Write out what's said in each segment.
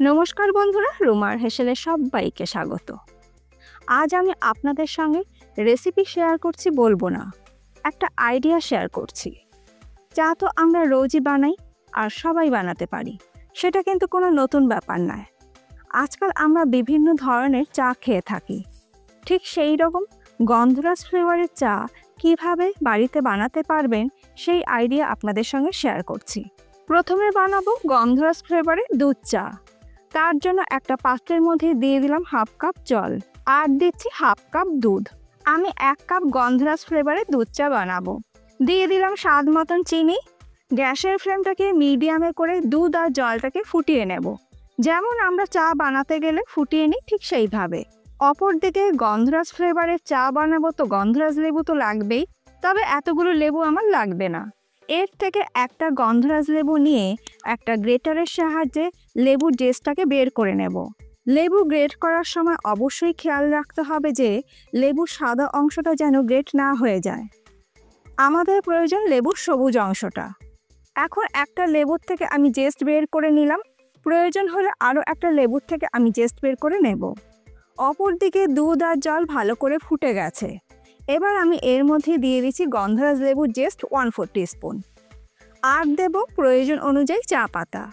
নমস্কার বন্ধুরা, রুমার হেসেলে সবাইকে স্বাগত। আজ আমি আপনাদের সঙ্গে রেসিপি শেয়ার করছি, বলবো না, একটা আইডিয়া শেয়ার করছি। চা তো আমরা রোজই বানাই আর সবাই বানাতে পারি, সেটা কিন্তু কোনো নতুন ব্যাপার নয়। আজকাল আমরা বিভিন্ন ধরনের চা খেয়ে থাকি। ঠিক সেই রকম গন্ধরাজ ফ্লেভারের চা কিভাবে বাড়িতে বানাতে পারবেন সেই আইডিয়া আপনাদের সঙ্গে শেয়ার করছি। প্রথমে বানাবো গন্ধরাজ ফ্লেভারের দুধ চা। তার জন্য একটা পাত্রের মধ্যে দিয়ে দিলাম হাফ কাপ জল আর দিচ্ছি হাফ কাপ দুধ। আমি 1 কাপ গন্ধরাজ ফ্লেভারের দুধ চা বানাবো। দিয়ে দিলাম স্বাদ মতন চিনি। গ্যাসের ফ্লেমটাকে মিডিয়ামে করে দুধ আর জলটাকে ফুটিয়ে নেব, যেমন আমরা চা বানাতে গেলে ফুটিয়ে নিই ঠিক সেইভাবে। অপরদিকে গন্ধরাজ ফ্লেভারের চা বানাবো, তো গন্ধরাজ লেবু তো লাগবেই, তবে এতগুলো লেবু আমার লাগবে না। এর থেকে একটা গন্ধরাজ লেবু নিয়ে একটা গ্রেটারের সাহায্যে লেবুর জেসটাকে বের করে নেব। লেবু গ্রেট করার সময় অবশ্যই খেয়াল রাখতে হবে যে লেবুর সাদা অংশটা যেন গ্রেট না হয়ে যায়। আমাদের প্রয়োজন লেবুর সবুজ অংশটা। এখন একটা লেবুর থেকে আমি জেস্ট বের করে নিলাম, প্রয়োজন হলে আরও একটা লেবুর থেকে আমি জেস্ট বের করে নেব। অপরদিকে দুধ আর জল ভালো করে ফুটে গেছে। এবার আমি এর মধ্যে দিয়ে দিচ্ছি গন্ধরাজ লেবুর জেস্ট 1/4 টিস্পুন, আর দেব প্রয়োজন অনুযায়ী চা পাতা।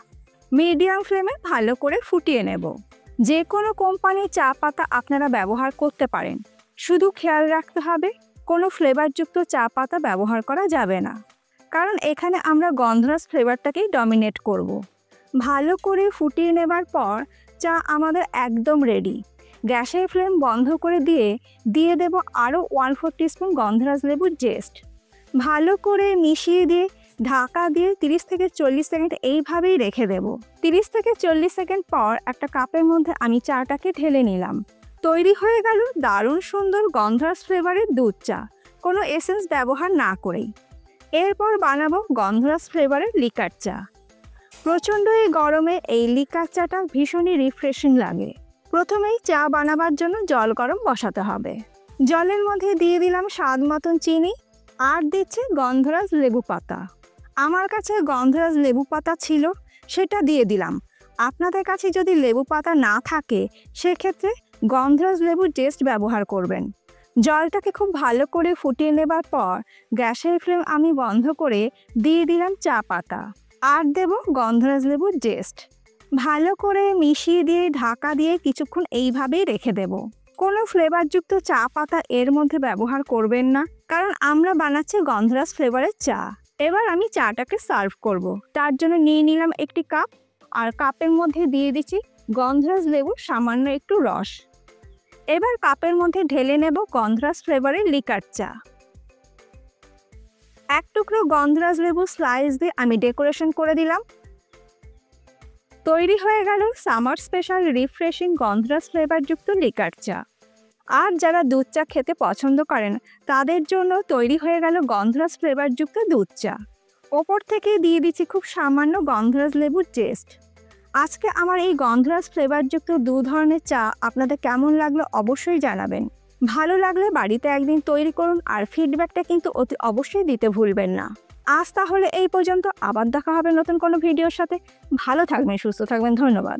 মিডিয়াম ফ্লেমে ভালো করে ফুটিয়ে নেব। যে কোনো কোম্পানির চা পাতা আপনারা ব্যবহার করতে পারেন, শুধু খেয়াল রাখতে হবে কোনো ফ্লেভারযুক্ত চা পাতা ব্যবহার করা যাবে না, কারণ এখানে আমরা গন্ধরাজ ফ্লেভারটাকেই ডমিনেট করব। ভালো করে ফুটিয়ে নেবার পর চা আমাদের একদম রেডি। গ্যাসের ফ্লেম বন্ধ করে দিয়ে দেব আরও 1/4 টিস্পুন গন্ধরাজ লেবুর জেস্ট। ভালো করে মিশিয়ে দিয়ে ঢাকা দিয়ে 30 থেকে 40 সেকেন্ড এইভাবেই রেখে দেব। 30 থেকে 40 সেকেন্ড পর একটা কাপের মধ্যে আমি চাটাকে ঢেলে নিলাম। তৈরি হয়ে গেল দারুণ সুন্দর গন্ধরাজ ফ্লেভারের দুধ চা, কোনো এসেন্স ব্যবহার না করেই। এরপর বানাবো গন্ধরাজ ফ্লেভারের লিকার চা। প্রচণ্ড এই গরমে এই লিকার চাটা ভীষণই রিফ্রেশিং লাগে। প্রথমেই চা বানাবার জন্য জল গরম বসাতে হবে। জলের মধ্যে দিয়ে দিলাম স্বাদ মতন চিনি আর দিচ্ছি গন্ধরাজ লেবু পাতা। আমার কাছে গন্ধরাজ লেবু পাতা ছিল, সেটা দিয়ে দিলাম। আপনাদের কাছে যদি লেবু পাতা না থাকে সেক্ষেত্রে গন্ধরাজ লেবুর জেস্ট ব্যবহার করবেন। জলটাকে খুব ভালো করে ফুটিয়ে নেবার পর গ্যাসের ফ্লেম আমি বন্ধ করে দিয়ে দিলাম চা পাতা আর দেব গন্ধরাজ লেবুর জেস্ট। ভালো করে মিশিয়ে দিয়ে ঢাকা দিয়ে কিছুক্ষণ এইভাবেই রেখে দেব। কোনো ফ্লেভারযুক্ত চা পাতা এর মধ্যে ব্যবহার করবেন না, কারণ আমরা বানাচ্ছি গন্ধরাজ ফ্লেভারের চা। এবার আমি চাটাকে সার্ভ করব। তার জন্য নিয়ে নিলাম একটি কাপ, আর কাপের মধ্যে দিয়ে দিচ্ছি গন্ধরাজ লেবুর সামান্য একটু রস। এবার কাপের মধ্যে ঢেলে নেব গন্ধরাজ ফ্লেভারের লিকার চা। 1 টুকরো গন্ধরাজ লেবু স্লাইস দিয়ে আমি ডেকোরেশন করে দিলাম। তৈরি হয়ে গেল সামার স্পেশাল রিফ্রেশিং গন্ধরাজ ফ্লেভারযুক্ত লিকার চা। আর যারা দুধ চা খেতে পছন্দ করেন তাদের জন্য তৈরি হয়ে গেল গন্ধরাজ ফ্লেভারযুক্ত দুধ চা। ওপর থেকে দিয়ে দিচ্ছি খুব সামান্য গন্ধরাজ লেবুর জেস্ট। আজকে আমার এই গন্ধরাজ ফ্লেভারযুক্ত 2 ধরনের চা আপনাদের কেমন লাগলো অবশ্যই জানাবেন। ভালো লাগলে বাড়িতে একদিন তৈরি করুন, আর ফিডব্যাকটা কিন্তু অতি অবশ্যই দিতে ভুলবেন না। আজ তাহলে এই পর্যন্ত, আবার দেখা হবে নতুন কোনো ভিডিওর সাথে। ভালো থাকবেন, সুস্থ থাকবেন, ধন্যবাদ।